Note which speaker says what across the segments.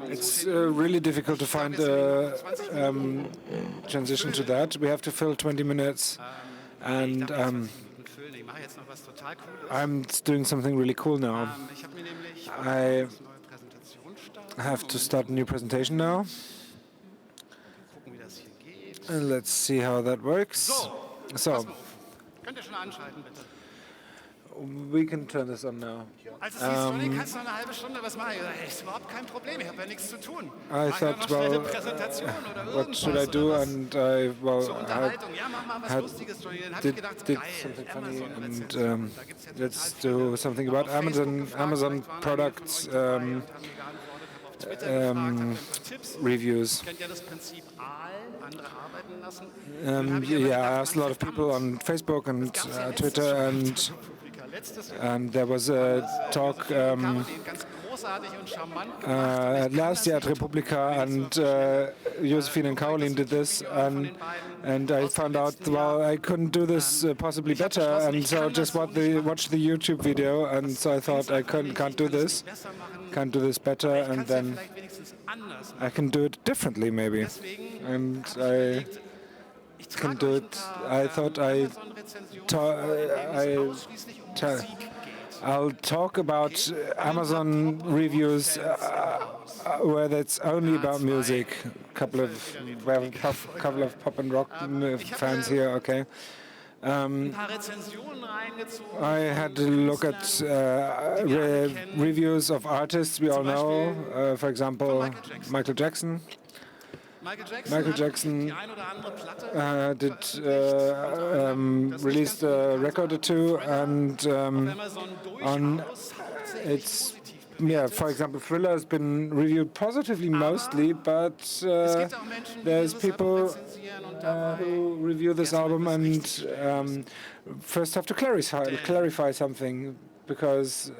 Speaker 1: It's really difficult to find a transition to that. We have to fill 20 minutes, and I'm doing something really cool now. I have to start a new presentation now. And let's see how that works. So, we can turn this on now. I thought, well, what should I do? And I, did something funny, and let's do something about Amazon products reviews. Yeah, I asked a lot of people on Facebook and Twitter, and there was a talk last year at Republica, and Josephine and Caroline did this, and I found out, well, I couldn't do this possibly better, and so just watched the YouTube video, and so I thought I can't do this better, and then I can do it differently maybe, and I can do it. I thought I'll talk about Amazon reviews where that's only about music. We have a couple of pop and rock fans here. Okay. I had to look at reviews of artists we all know. For example, Michael Jackson. Michael Jackson released a record or two, and for example, Thriller has been reviewed positively mostly, but there's people who review this album and first have to clarify something, because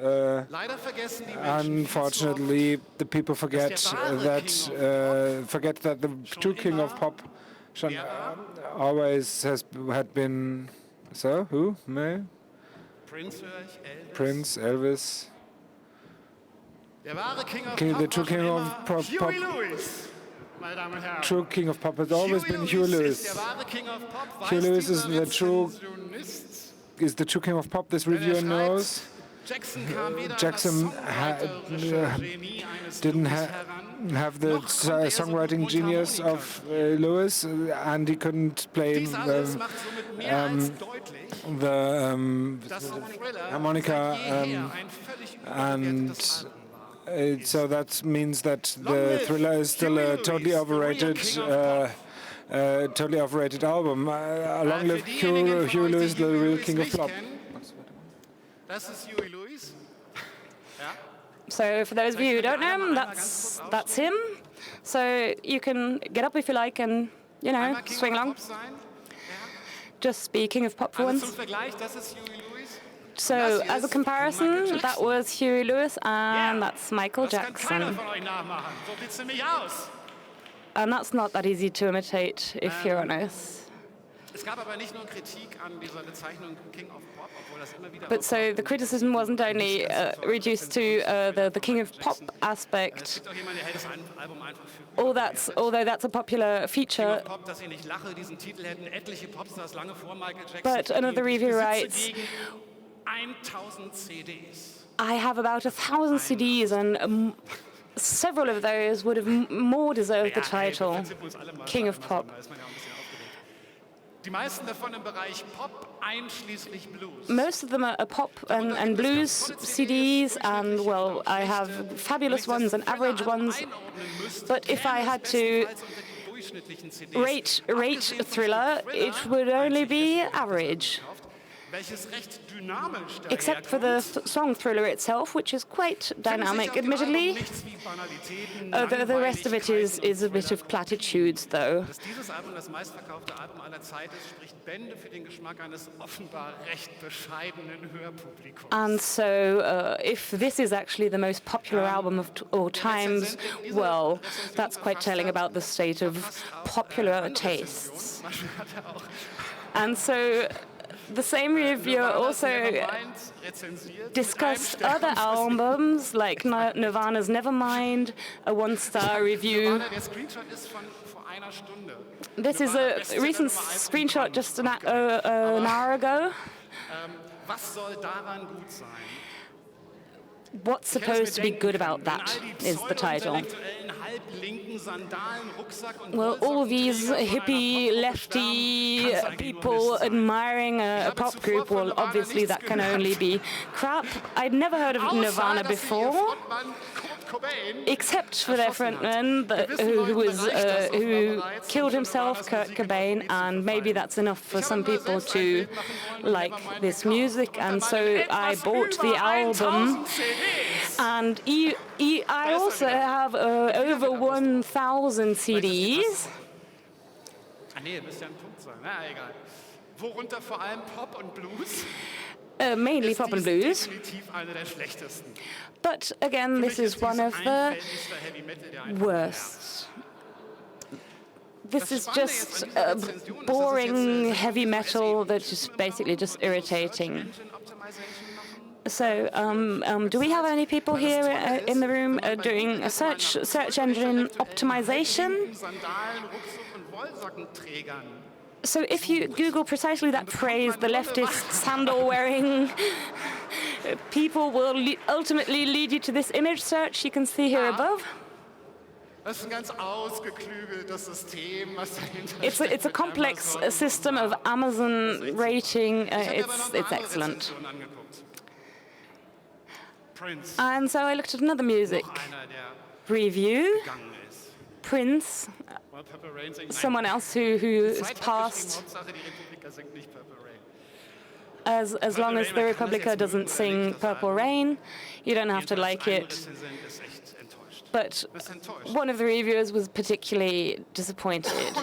Speaker 1: unfortunately the people forget that the true king of pop always had been who? Prince, Elvis. The true king of pop. True king of pop has always been Huey Lewis. Huey Lewis is the true king of pop. This reviewer knows. Jackson didn't have the songwriting genius of Lewis, and he couldn't play the harmonica, and so that means that the Thriller is still a totally overrated album. Long live Huey Lewis, the real king of pop.
Speaker 2: So for those of you who don't know him, that's him. So you can get up if you like and, swing along. Just be king of pop for once. So as a comparison, that was Huey Lewis and that's Michael Jackson. And that's not that easy to imitate, if you're honest. But so the criticism wasn't only reduced to the king of pop aspect, although that's a popular feature. But another review writes, I have about 1,000 CDs, and several of those would have more deserved the title King of Pop. Most of them are pop and blues CDs, and well, I have fabulous ones and average ones. But if I had to rate Thriller, it would only be average. Except for the song Thriller itself, which is quite dynamic, admittedly. The rest of it is a bit of platitudes, though. And so, if this is actually the most popular album of all times, well, that's quite telling about the state of popular tastes. And so, The same reviewer also discussed other albums like Nirvana's Nevermind, a one-star review. This is a recent screenshot just an hour ago. What's supposed to be good about that is the title. Well, all these hippie, lefty people admiring a pop group, well, obviously that can only be crap. I'd never heard of Nirvana before, except for their frontman who killed himself, Kurt Cobain, and maybe that's enough for some people to like this music, and so I bought the album. And I also have over 1,000 CDs. Mainly pop and blues. But again, this is one of the worst. This is just boring heavy metal that's just basically just irritating. So, do we have any people here in the room doing a search engine optimization? So if you Google precisely that phrase, the leftist sandal-wearing people will ultimately lead you to this image search you can see here above. It's a complex system of Amazon rating. It's excellent. And so I looked at another music review. Prince, someone else who's passed. As long as the Republica doesn't sing Purple Rain, you don't have to like it. But one of the reviewers was particularly disappointed.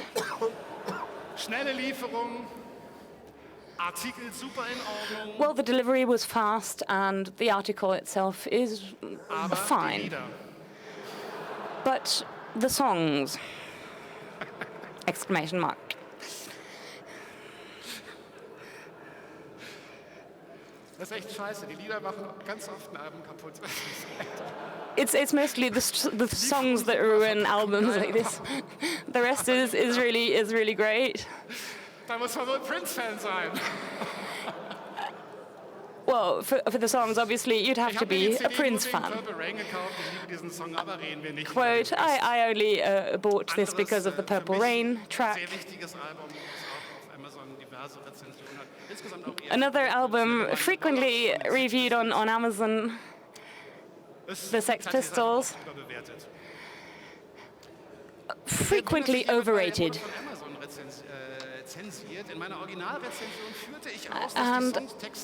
Speaker 2: Well, the delivery was fast, and the article itself is fine. But the songs! Exclamation mark.
Speaker 3: Das ist echt scheiße. Die Lieder machen ganz oft ein Album kaputt.
Speaker 2: It's mostly the songs that ruin albums like this. The rest is really great.
Speaker 3: Da muss man wohl Prince-Fan sein.
Speaker 2: Well, for the songs, obviously, you'd have to be a Prince fan. Quote, I only bought this because of the Purple Rain track. Another album frequently reviewed on Amazon, the Sex Pistols. Frequently overrated. And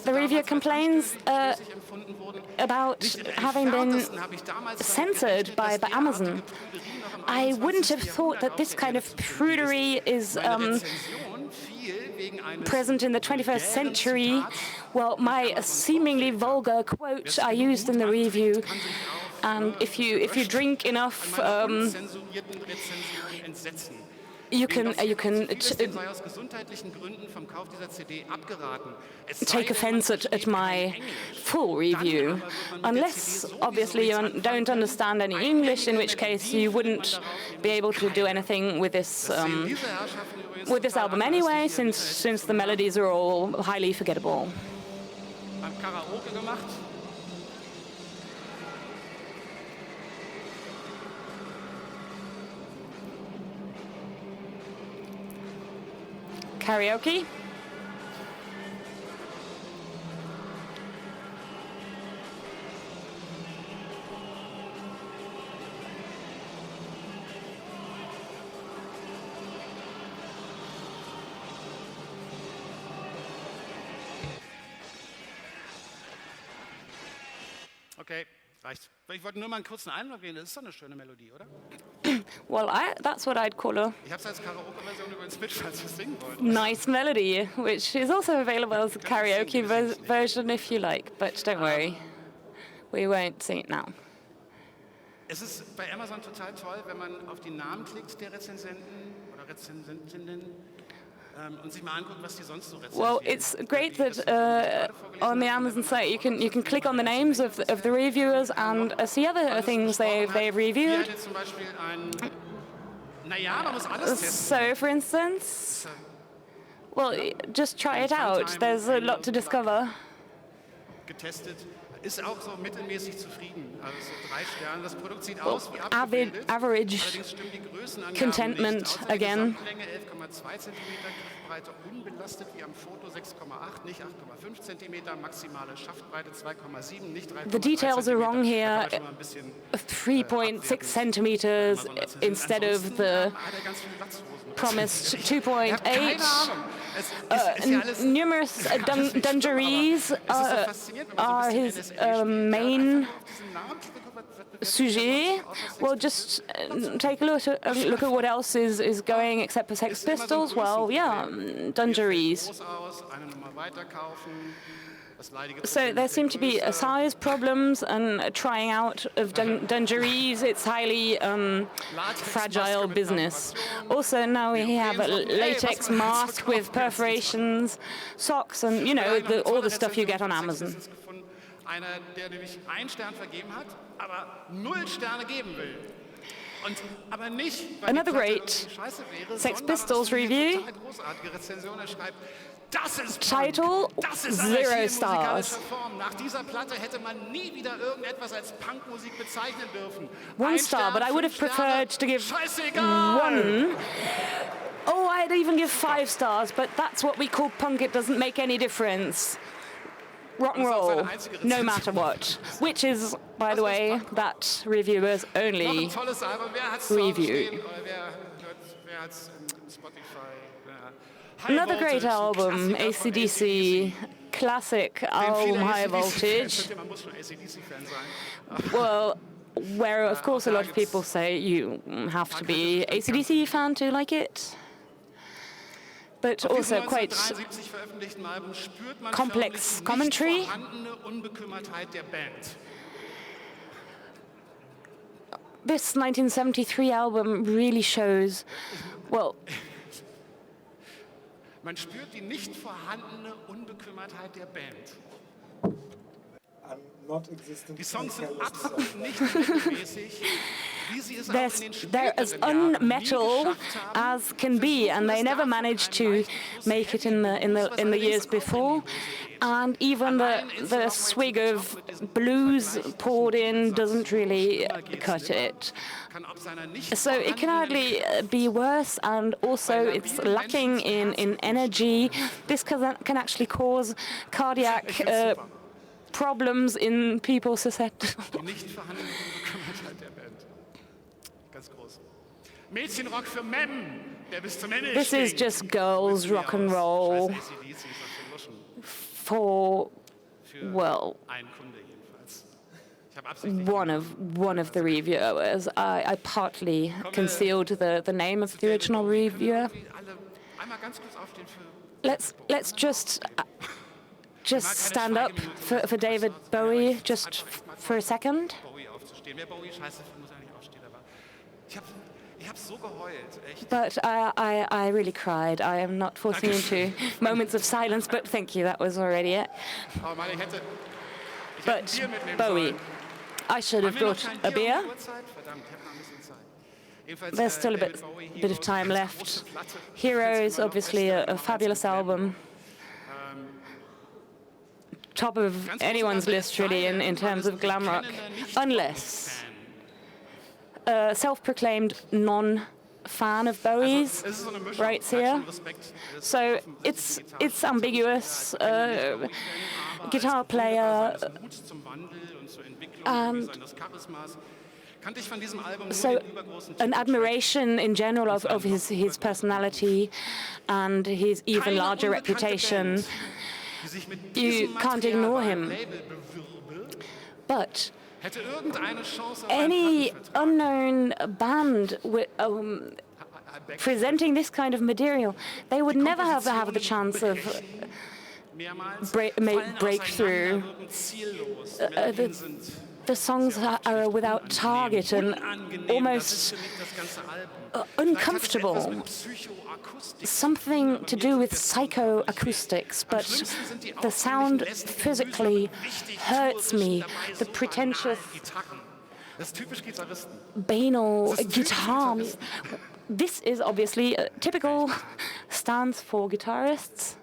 Speaker 2: the reviewer complains about having been censored by Amazon. I wouldn't have thought that this kind of prudery is present in the 21st century. Well, my seemingly vulgar quote I used in the review, and if you drink enough, you can take offense at my full review, unless obviously you don't understand any English, in which case you wouldn't be able to do anything with this album anyway, since the melodies are all highly forgettable. Karaoke.
Speaker 3: Okay, reicht. Ich wollte nur mal einen kurzen Einblick geben. Das ist doch eine schöne Melodie, oder?
Speaker 2: Well, that's what I'd call a
Speaker 3: Ich habe es als Karaoke-Version übrigens mit, falls ihr singen wollt.
Speaker 2: nice melody, which is also available as a karaoke version if you like, but don't worry, we won't sing it now.
Speaker 3: Es ist bei Amazon total toll, wenn man auf die Namen klickt der Rezensenten oder Rezensentinnen.
Speaker 2: Well, it's great that on the Amazon site you can click on the names of the reviewers and see other things they've reviewed. So, for instance, well, just try it out. There's a lot to discover.
Speaker 3: Ist auch so mittelmäßig zufrieden. Also so 3 Sterne. Das Produkt sieht
Speaker 2: Well,
Speaker 3: aus wie abgebildet.
Speaker 2: average
Speaker 3: Allerdings stimmen die Größenangaben
Speaker 2: contentment
Speaker 3: nicht. Außer
Speaker 2: again.
Speaker 3: die Gesamtlänge 11,2 cm, Griffbreite unbelastet wie am Foto 6,8, nicht 8,5 cm, maximale Schaftbreite 2,7, nicht 3,3
Speaker 2: The details are wrong here.
Speaker 3: Da kann man schon mal ein bisschen
Speaker 2: 3.6 centimeters instead of the
Speaker 3: hat er ganz viele Latzhosen.
Speaker 2: promised
Speaker 3: Keine
Speaker 2: 2.8.
Speaker 3: Ahnung. Es ist ja alles
Speaker 2: Numerous dungarees are his main sujet. Well, just take a look at what else is going except for Sex Pistols. Well, yeah, dungarees. So there seem to be size problems and trying out of dungarees. It's highly fragile business. Also now we have a latex mask with perforations, socks, and you know all the stuff you get on Amazon.
Speaker 3: Einer, der nämlich 1 Stern vergeben hat, aber 0 Sterne geben will. Und, aber nicht, weil
Speaker 2: Another
Speaker 3: die Platte
Speaker 2: great
Speaker 3: irgendwie scheiße wäre,
Speaker 2: Sex
Speaker 3: sondern
Speaker 2: Pistols
Speaker 3: weil es eine
Speaker 2: review.
Speaker 3: total großartige Rezension. Er schreibt, das ist
Speaker 2: Title,
Speaker 3: Punk. Das ist
Speaker 2: 0
Speaker 3: Anarchie in
Speaker 2: stars.
Speaker 3: musikalischer Form. Nach dieser Platte hätte man nie wieder irgendetwas als Punkmusik bezeichnen dürfen.
Speaker 2: 1 star, but I would have
Speaker 3: 5
Speaker 2: preferred to give
Speaker 3: Scheißegal.
Speaker 2: 1. Oh, I'd even give 5 stars, but that's what we call punk. It doesn't make any difference. Rock and roll, no matter what. Which is, by the way, that reviewer's only review. Another great album, AC/DC, classic album, High Voltage. Well, where of course a lot of people say you have to be AC/DC fan to like it. But also quite complex commentary. This 1973 album really shows, well,
Speaker 3: Man spürt die nicht vorhandene Unbekümmertheit der Band. Die Songs sind absolut nicht mittelmäßig, wie sie es auch in den
Speaker 2: they're as
Speaker 3: späteren Jahren nie
Speaker 2: unmetal
Speaker 3: geschafft haben,
Speaker 2: as can be, and they never managed to make it in the years before. And even the swig of blues poured in doesn't really cut it. So it can hardly be worse, and also it's lacking in energy. This can actually cause cardiac problems in people susceptible.
Speaker 3: Die nicht vorhandene Unbekümmertheit der Band. Ganz groß. Mädchenrock für Mem, der bis zum Ende
Speaker 2: This is just girls rock and roll for, well, one of the reviewers. I partly concealed the name of the original reviewer. Let's just stand up for David Bowie just for a second. But I really cried. I am not forcing into moments of silence, but thank you, that was already it. But Bowie, I should have brought a beer. There's still a bit of time left. Hero is obviously a fabulous album. Top of anyone's list, really, in terms of glam rock, unless a self-proclaimed non-fan of Bowie's writes here. So it's ambiguous. Guitar player, and so an admiration in general of his personality and his even larger reputation. You can't ignore him. But any unknown band presenting this kind of material, they would never have the chance of breakthrough. the songs are without target and almost uncomfortable. Something to do with psychoacoustics, but the sound physically hurts me. The pretentious banal guitar. This is obviously a typical stance for guitarists,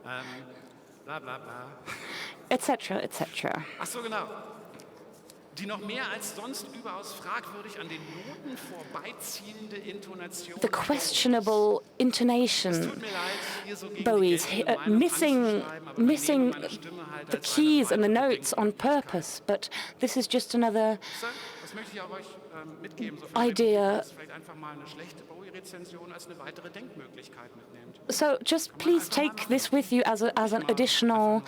Speaker 2: etc., etc.
Speaker 3: Ach so, genau. Die noch mehr als sonst überaus fragwürdig an den Noten vorbeiziehende Intonation.
Speaker 2: The questionable intonation, Bowie's missing the keys and the notes on purpose, but this is just another idea. So just please take this with you as an additional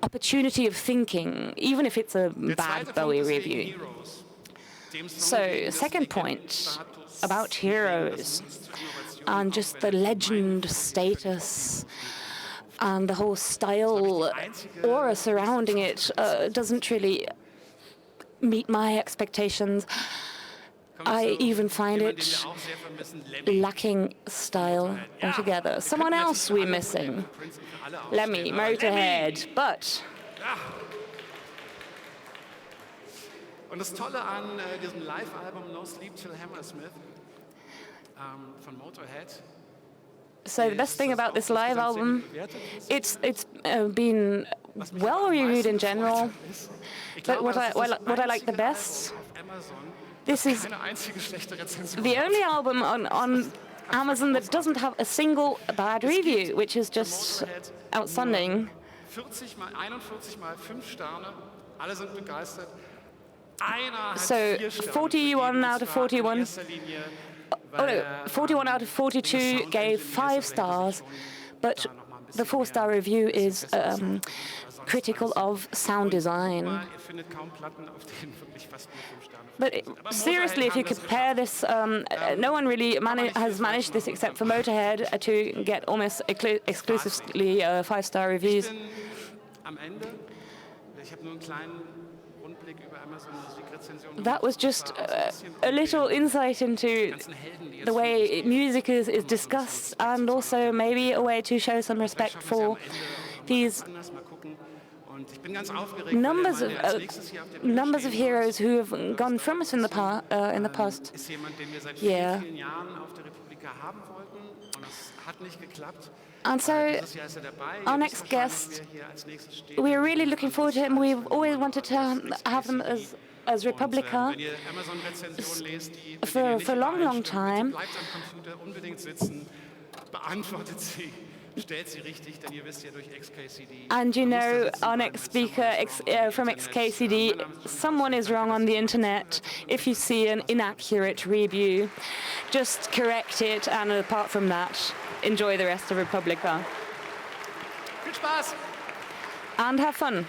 Speaker 2: opportunity of thinking, even if it's a bad Bowie review. So, second point about heroes and just the legend status and the whole style aura surrounding it doesn't really meet my expectations. I even find it lacking style altogether. Someone else we're missing. Lemmy, Motorhead, but...
Speaker 3: Und das Tolle an diesem Live-Album No Sleep Till Hammersmith von Motorhead.
Speaker 2: So the best thing about this live album, it's been well reviewed in general, but what I like the best, this is the only album on Amazon that doesn't have a single bad review, which is just outstanding.
Speaker 3: 41 mal 5 Sterne, alle sind begeistert.
Speaker 2: So 41 out of 41. Oh no, 41 out of 42 gave 5 stars, but the 4-star review is critical of sound design. But seriously, if you compare this, no one really has managed this except for Motorhead to get almost exclusively 5-star reviews. That was just a little insight into the way music is discussed, and also maybe a way to show some respect for these numbers of heroes who have gone from us in the past. Yeah. And so, our next guest, we're really looking forward to him. We've always wanted to have them as Republica for a long, long time. And you know, our next speaker from XKCD, someone is wrong on the internet. If you see an inaccurate review, just correct it, and apart from that, enjoy the rest of Republica.
Speaker 3: Viel Spaß!
Speaker 2: And have fun.